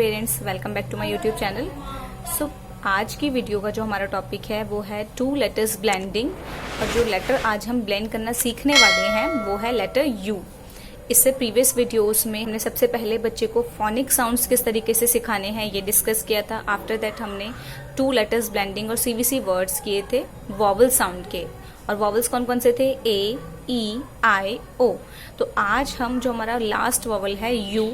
Parents, welcome back to my YouTube channel. So आज की video का जो हमारा टॉपिक है वो है टू लेटर्स ब्लेंडिंग। और जो लेटर आज हम ब्लेंड करना सीखने वाले हैं वो है लेटर यू। इससे प्रीवियस वीडियोस में हमने सबसे पहले बच्चे को फोनिक साउंड्स किस तरीके से सिखाने हैं ये डिस्कस किया था। आफ्टर दैट हमने टू लेटर्स ब्लेंडिंग और सीवीसी वर्ड्स किए थे वॉवल साउंड के। और वॉवल्स कौन कौन से थे? ए, ई, आई, ओ। तो आज हम जो हमारा लास्ट वॉवल है यू,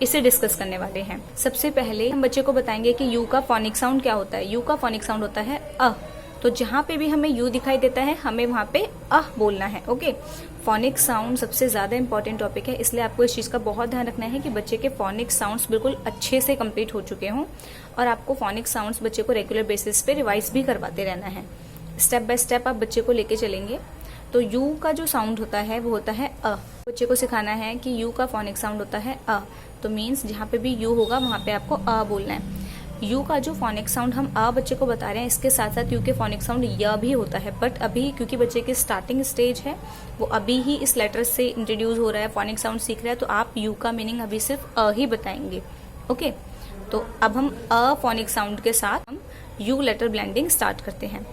इसे डिस्कस करने वाले हैं। सबसे पहले हम बच्चे को बताएंगे कि यू का फोनिक साउंड क्या होता है। यू का फोनिक साउंड होता है अ। तो जहां पे भी हमें यू दिखाई देता है हमें वहां पे अ बोलना है। ओके, फोनिक साउंड सबसे ज्यादा इंपॉर्टेंट टॉपिक है, इसलिए आपको इस चीज का बहुत ध्यान रखना है कि बच्चे के फोनिक साउंड्स बिल्कुल अच्छे से कंप्लीट हो चुके हों। और आपको फोनिक साउंड्स बच्चे को रेगुलर बेसिस पे रिवाइज भी करवाते रहना है। स्टेप बाय स्टेप आप बच्चे को लेके चलेंगे। तो यू का जो साउंड होता है वो होता है अ। बच्चे को सिखाना है कि यू का फोनिक साउंड होता है अ। तो मीन्स जहाँ पे भी यू होगा वहां पे आपको अ बोलना है। यू का जो फोनिक साउंड हम अ बच्चे को बता रहे हैं, इसके साथ साथ यू के फोनिक साउंड य भी होता है। बट अभी क्योंकि बच्चे की स्टार्टिंग स्टेज है, वो अभी ही इस लेटर से इंट्रोड्यूस हो रहा है, फोनिक साउंड सीख रहा है, तो आप यू का मीनिंग अभी सिर्फ अ ही बताएंगे। ओके, तो अब हम अ फोनिक साउंड के साथ हम यू लेटर ब्लेंडिंग स्टार्ट करते हैं।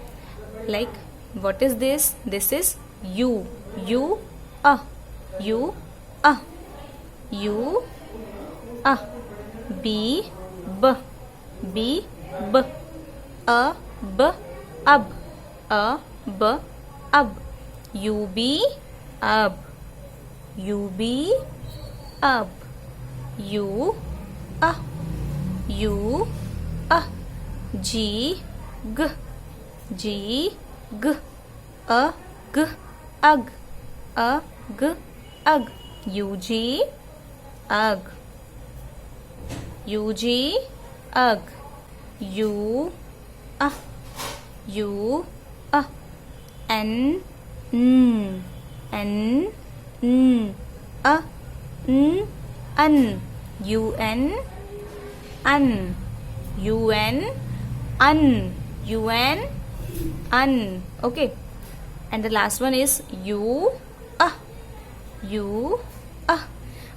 Like what is this? This is U. U अ, यू अ, यू अ। बी ब, बी ब। अ ब अब, अ ब ub. U B ub, U B ub. U अ, यू अ। जी ग, जी ग। अ ग अग, अ ग ug. U G ug, U G ug. U अ, यू अ। एन न, एन न। अ न un. U N un, U N un, U N un. Okay, and the last one is U अ, यू अ।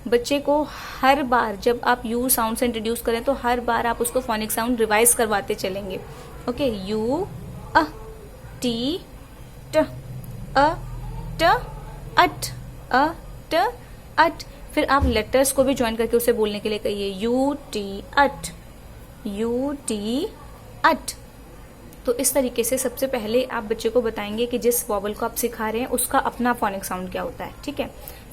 बच्चे को हर बार जब आप यू साउंड से इंट्रोड्यूस करें तो हर बार आप उसको फोनिक साउंड रिवाइज करवाते चलेंगे। ओके, यू अ, टी ट, अ ट अट, अ ट अट। फिर आप लेटर्स को भी ज्वाइन करके उसे बोलने के लिए कहिए U T ut, U T ut. तो इस तरीके से सबसे पहले आप बच्चे को बताएंगे कि जिस वॉवल को आप सिखा रहे हैं उसका अपना फोनिक साउंड क्या होता है। ठीक है,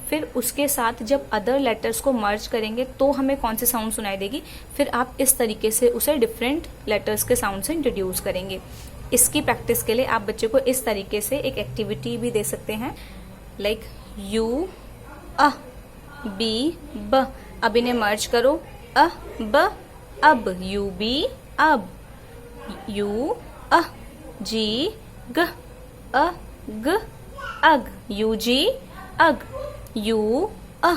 फिर उसके साथ जब अदर लेटर्स को मर्ज करेंगे तो हमें कौन से साउंड सुनाई देगी, फिर आप इस तरीके से उसे डिफरेंट लेटर्स के साउंड से इंट्रोड्यूस करेंगे। इसकी प्रैक्टिस के लिए आप बच्चे को इस तरीके से एक एक्टिविटी भी दे सकते हैं। लाइक यू अ, बी ब। अब इन्हें मर्ज करो, अ ब ub. U B ub, U अ। जी ग, अ ग ug. U G ug. U अ।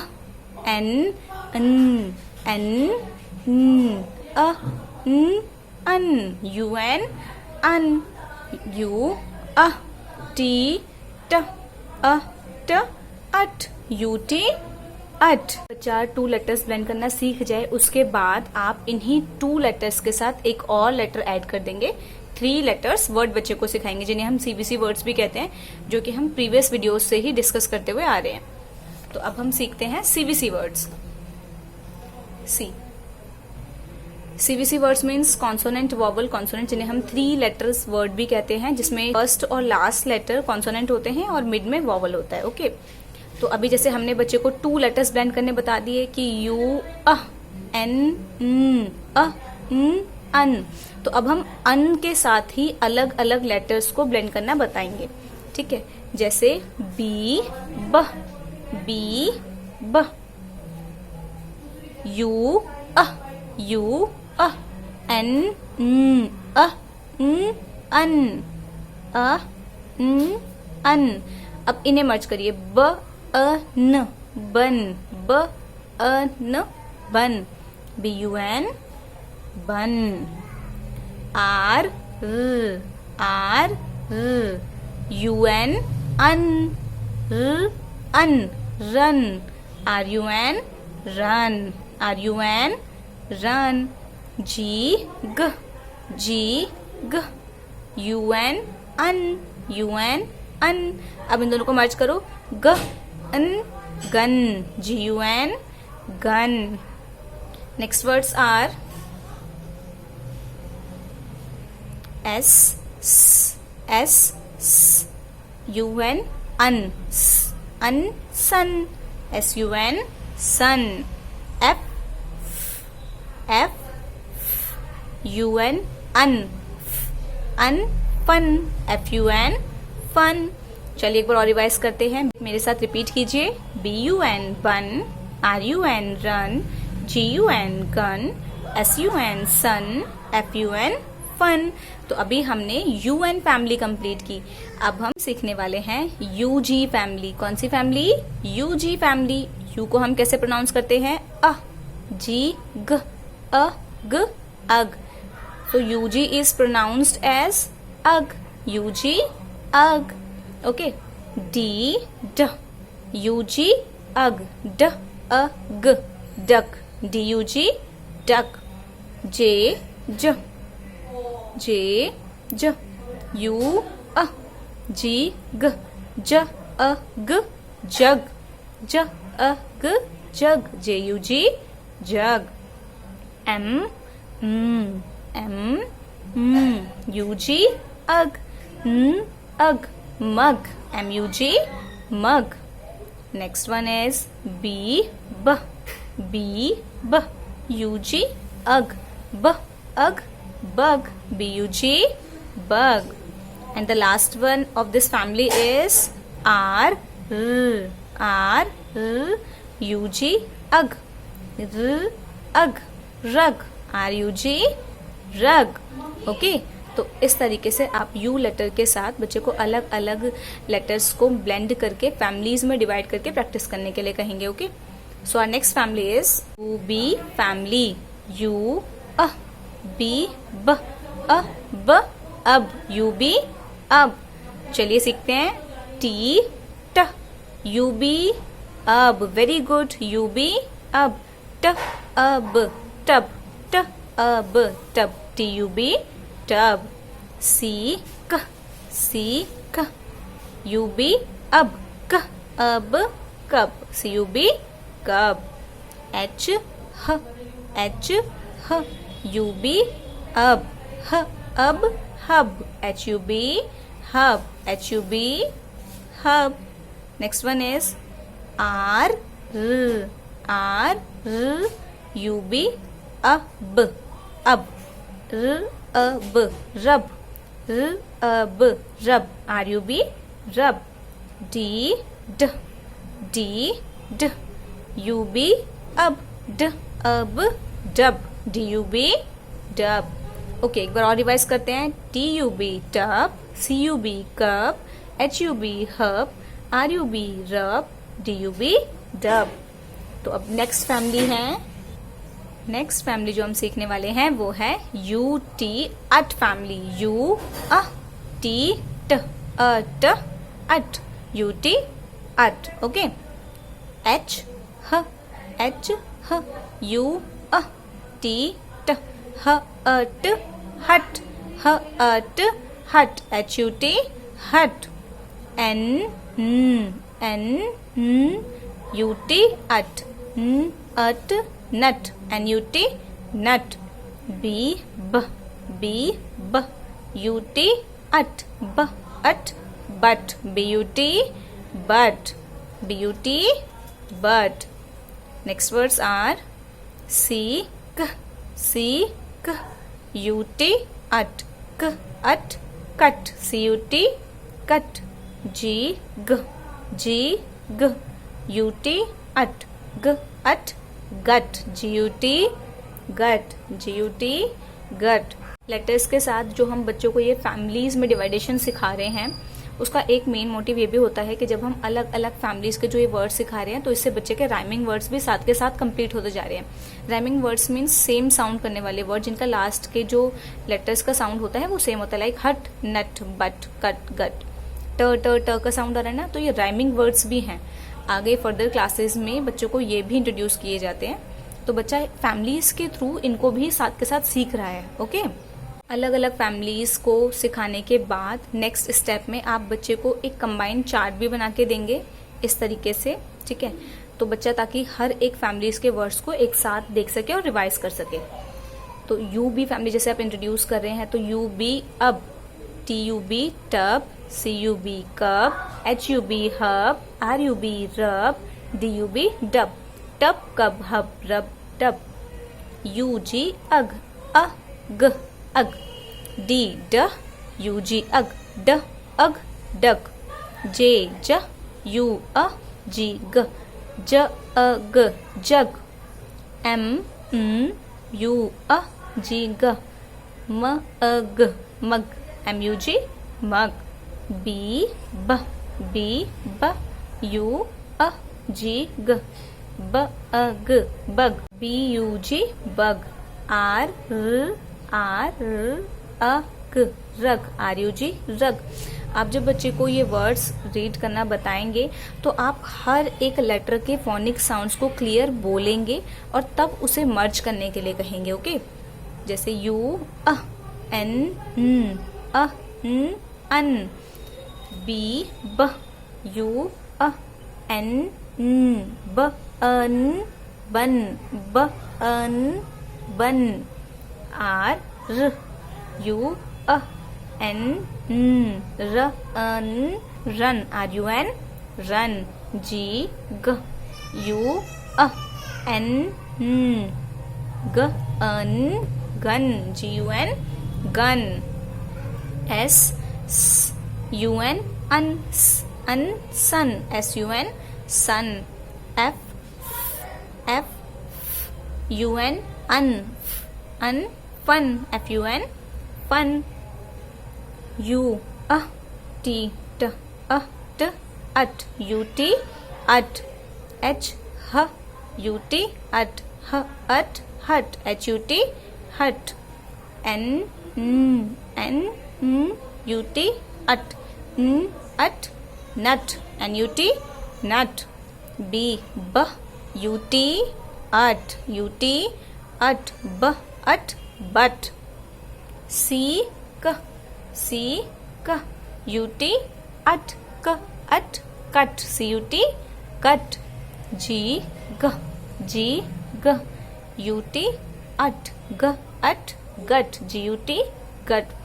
एन न, एन न। अ न un. U N un. U अ। टी ट, अ ट अट। यू टी अट। बच्चा टू लेटर्स ब्लेंड करना सीख जाए, उसके बाद आप इन्हीं टू लेटर्स के साथ एक और लेटर ऐड कर देंगे। 3 लेटर्स वर्ड बच्चे को सिखाएंगे जिन्हें हम सीबीसी वर्ड्स भी कहते हैं, जो कि हम प्रीवियस वीडियोस से ही डिस्कस करते हुए आ रहे हैं। तो अब हम सीखते हैं सीबीसी वर्ड्स। सी, सीबीसी words means consonant vowel consonant, जिन्हें हम 3 लेटर्स वर्ड भी कहते हैं, जिसमें फर्स्ट और लास्ट लेटर कॉन्सोनेंट होते हैं और मिड में वॉवल होता है। ओके, तो अभी जैसे हमने बच्चे को 2 लेटर्स ब्लेंड करने बता दिए कि यू अ, एन न, अ न अन। तो अब हम अन के साथ ही अलग अलग लेटर्स को ब्लेंड करना बताएंगे। ठीक है, जैसे बी ब, बी ब। यू अ, यू अ। एन न, अ न अन, अ न अन। अब इन्हें मर्ज करिए, ब अ न, बन, ब अ न बन। बी यू एन बन। आर र, आर र। यू एन अन, र अन, run. R U N run, R U N run. G, g, un, un. अब इन दोनों को मर्ज करो, ग n, gun. gun, gun. Next words are s, un, un, sun. sun, sun. f, un, un, fun. fun, fun. चलिए एक बार और revise करते हैं, मेरे साथ रिपीट कीजिए. bun, bun. run, run. gun, gun. sun, sun. fun, fun. तो अभी हमने un फैमिली कंप्लीट की. अब हम सीखने वाले हैं ug फैमिली. कौन सी फैमिली? ug family. u को हम कैसे प्रोनाउंस करते हैं? अ, जी, ग, अ, ग, अग. तो ug is pronounced as ag. ug, ag. Okay. d, d. ug, ag. d, ag. duck. dug, duck. j, j. j, j. u, a. g, g. j, a, g. jug. j, a, g. jug. jug, jug. m, ug, ug. ug. mug. mug, mug. Next one is b, b. b, b. ug, ug. b, ug. bug. bug, bug. And the last one of this family is r, r. r, r. ug, ug. r, ug. rug. rug, rug. Okay तो इस तरीके से आप you later के साथ बच्चे को अलग अलग लेटर्स को ब्लेंड करके फैमिलीज में डिवाइड करके प्रैक्टिस करने के लिए कहेंगे. Okay so our next family is U B family. U अ बी ब अ ब अब. यू बी अब. चलिए सीखते हैं. टी ट U B ub. Very good. U B ub. ट अब टब. ट ub tub. T U B tub. C क यू बी अब. क ub cub. C U B cub. H ह यू बी अब. ह ub hub. H U B hub. H U B hub. Next one is R U B ub. Ub. र ub rub. र ub rub. R U B rub. D ड you B ub. ड ub dub. D U B dub. Okay एक बार और revise करते हैं. T U B tub. C U B cub. H U B hub. R U B rub. D U B dub. तो अब next family है. Next family जो हम सीखने वाले हैं वो है U T ut family. U अ टी ट ut ut. U T ut. Okay H ह यू अ टी ट ह अट हट. ह ut hut. H U T hut. N U T ut. Ut nut. N U T nut. B ब U T ut. ब ut but. B U T but. B U T but. Next words are C U T ut. क ut cut. C U T cut. G ग U T ut. ग ut gut. G U T gut. G U T gut. Letters के साथ जो हम बच्चों को ये फैमिलीज में डिवाइडेशन सिखा रहे हैं उसका एक मेन मोटिव ये भी होता है कि जब हम अलग अलग फैमिलीज के जो ये वर्ड्स सिखा रहे हैं तो इससे बच्चे के राइमिंग वर्ड्स भी साथ के साथ कंप्लीट होते जा रहे हैं. Rhyming words means same sound करने वाले वर्ड जिनका लास्ट के जो लेटर्स का साउंड होता है वो सेम होता है. लाइक हट नट बट कट गट. ट का साउंड आ रहा है ना. तो ये राइमिंग वर्ड्स भी हैं. आगे फर्दर क्लासेस में बच्चों को ये भी इंट्रोड्यूस किए जाते हैं. तो बच्चा फैमिलीज के थ्रू इनको भी साथ के साथ सीख रहा है। ओके, अलग अलग फैमिलीज को सिखाने के बाद नेक्स्ट स्टेप में आप बच्चे को एक कंबाइंड चार्ट भी बना के देंगे इस तरीके से, ठीक है। तो बच्चा ताकि हर एक फैमिलीज के वर्ड्स को एक साथ देख सके और रिवाइज कर सके। तो यू बी फैमिली जैसे आप इंट्रोड्यूस कर रहे हैं, तो U B ub, T U B tub, C U B cub, H U B hub, R U B rub, D U B dub, tub cub hub rub dub, U G ug, ग अग, D ड, you G अग, ड अग डग, जे ज, you अ G ग, ज अ ग जग, एम यू अ जी ग, म अ ग mug, M U G mug, B ब, यू अ जी ग, ब अ ग bug, B U G bug, R अ ग रग, आर यू जी रग। आप जब बच्चे को ये वर्ड्स रीड करना बताएंगे तो आप हर एक लेटर के फोनिक साउंड्स को क्लियर बोलेंगे और तब उसे मर्ज करने के लिए कहेंगे। ओके, जैसे यू अ एन अ न अन, बी ब, यू अ एन ब अन बन, ब अन बन, आर यू अ एन र अन run, R U N run, G ग, यू अ एन ग un gun, G U N gun, S U N un sun, S U N sun, F U N un fun, F U N fun, U अ T ट अ ट ut, U T ut, H ह you T ut, ह ut hut, H U T hut, N U T ut, ut nut, N U T nut, B ब, U T ut, U T ut, ब ut but, C क, U T ut क ut cut, C U T cut, G ग, U T ut ग ut gut, G U T गट।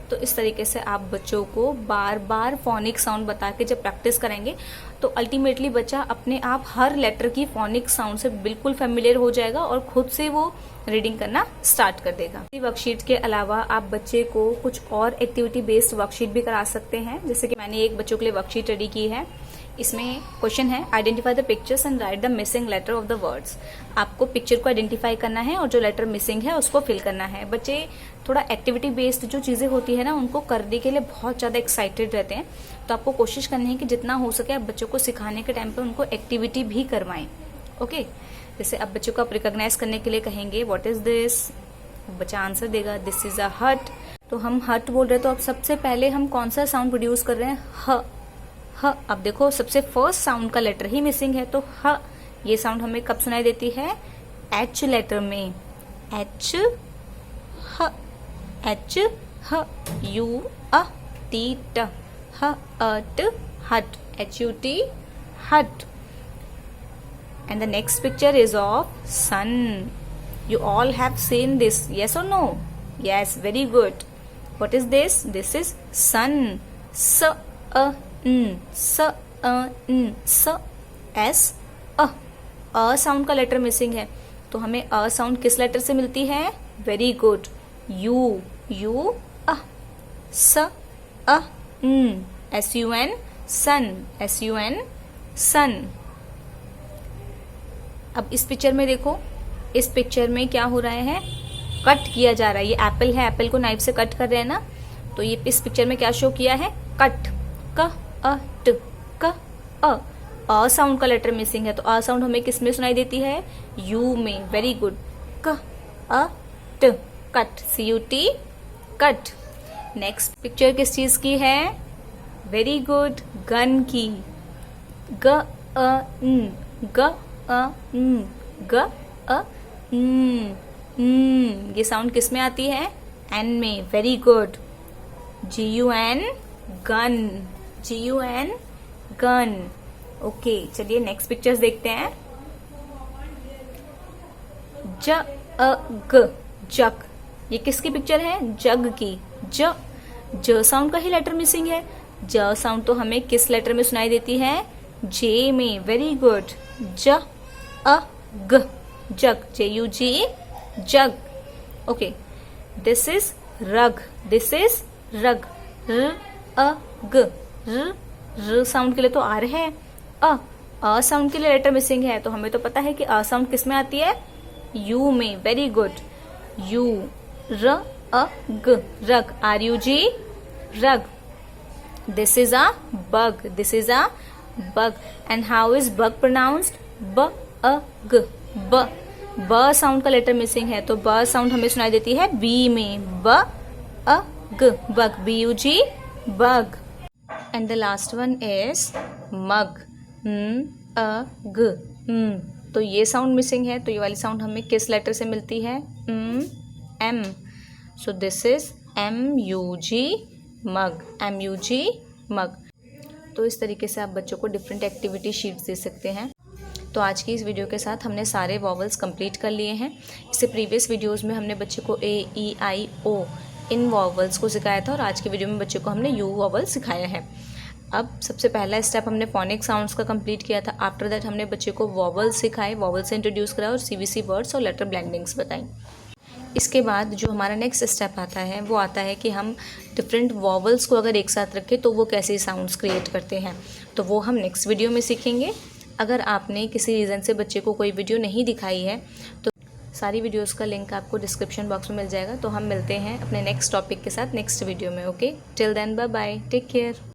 तो इस तरीके से आप बच्चों को बार बार फोनिक साउंड बता के जब प्रैक्टिस करेंगे तो अल्टीमेटली बच्चा अपने आप हर लेटर की फोनिक साउंड से बिल्कुल फेमिलियर हो जाएगा और खुद से वो रीडिंग करना स्टार्ट कर देगा। वर्कशीट के अलावा आप बच्चे को कुछ और एक्टिविटी बेस्ड वर्कशीट भी करा सकते हैं। जैसे कि मैंने एक बच्चों के लिए वर्कशीट रेडी की है। इसमें क्वेश्चन है identify the pictures and write the missing letter of the words. आपको पिक्चर को आइडेंटिफाई करना है और जो लेटर मिसिंग है उसको फिल करना है। बच्चे थोड़ा एक्टिविटी बेस्ड जो चीजें होती है ना उनको करने के लिए बहुत ज्यादा एक्साइटेड रहते हैं, तो आपको कोशिश करनी है कि जितना हो सके आप बच्चों को सिखाने के टाइम पे उनको एक्टिविटी भी करवाएं। ओके, जैसे अब बच्चों को आप रिकॉग्नाइज करने के लिए कहेंगे व्हाट इज दिस, बच्चा आंसर देगा दिस इज अ हट। तो हम हट बोल रहे हैं तो अब सबसे पहले हम कौन सा साउंड प्रोड्यूस कर रहे हैं, ह। अब देखो सबसे फर्स्ट साउंड का लेटर ही मिसिंग है, तो ह ये साउंड हमें कब सुनाई देती है, एच लेटर में, एच ह, यू अ टी ट, ह अ ट हट, एच यू टी हट। And the next picture is of sun. You all have seen this, yes or no? Yes, very good. What is this? This is sun. S a n, s a n, s, s a sound का letter missing है, तो हमें a sound किस letter से मिलती है, very good, you, U अ, स अ न, एस यू एन सन, एस यू एन सन। अब इस पिक्चर में देखो, इस पिक्चर में क्या हो रहा है, कट किया जा रहा है। ये एप्पल है, एप्पल को नाइफ से कट कर रहे हैं ना, तो ये इस पिक्चर में क्या शो किया है, कट, क अ ट, क अ साउंड का लेटर मिसिंग है, तो अ साउंड हमें किस में सुनाई देती है, यू में, वेरी गुड, क अ ट, cut, C U T cut. Next picture किस चीज की है, वेरी गुड, गन की, ग अ न, ग अ न, ग अ ये साउंड किस में आती है? एन में। Very good. GUN gun, GUN gun. Okay, चलिए नेक्स्ट पिक्चर्स देखते हैं। जग, जग, ये किसकी पिक्चर है? जग की। ज साउंड का ही लेटर मिसिंग है। ज साउंड तो हमें किस लेटर में सुनाई देती है? जे में। Very good. ग, जग, JUG, jug. Okay, this is रग, दिस इज रग। ग, र साउंड के लिए तो आर है। अ साउंड के लिए लेटर मिसिंग है, तो हमें तो पता है कि अ साउंड किस में आती है? यू में। Very good. यू, ग, रग, RUG, rug. This is a bug. This is a bug. And how is bug pronounced? B sound का लेटर मिसिंग है, तो ब साउंड हमें सुनाई देती है B में। bug, BUG, bug. And the last one is mug. तो ये साउंड मिसिंग है, तो ये वाली साउंड हमें किस लेटर से मिलती है? M. So this is MUG, mug, MUG, मग। तो इस तरीके से आप बच्चों को डिफरेंट एक्टिविटी शीट्स दे सकते हैं। तो आज की इस वीडियो के साथ हमने सारे वॉवल्स कंप्लीट कर लिए हैं। इससे प्रीवियस वीडियोस में हमने बच्चे को A, E, I, O in vowels को सिखाया था, और आज की वीडियो में बच्चे को हमने U वॉवल सिखाया है। अब सबसे पहला स्टेप हमने फोनिक साउंड्स का कंप्लीट किया था। आफ्टर दैट हमने बच्चे को वॉवल्स सिखाए, वॉवल से इंट्रोड्यूस कराया, और CVC वर्ड्स और लेटर ब्लेंडिंग्स बताई। इसके बाद जो हमारा नेक्स्ट स्टेप आता है वो आता है कि हम डिफरेंट वॉवल्स को अगर एक साथ रखें तो वो कैसे साउंड्स क्रिएट करते हैं, तो वो हम नेक्स्ट वीडियो में सीखेंगे। अगर आपने किसी रीज़न से बच्चे को कोई वीडियो नहीं दिखाई है तो सारी वीडियोस का लिंक आपको डिस्क्रिप्शन बॉक्स में मिल जाएगा। तो हम मिलते हैं अपने नेक्स्ट टॉपिक के साथ नेक्स्ट वीडियो में। Okay, till then bye bye, take care.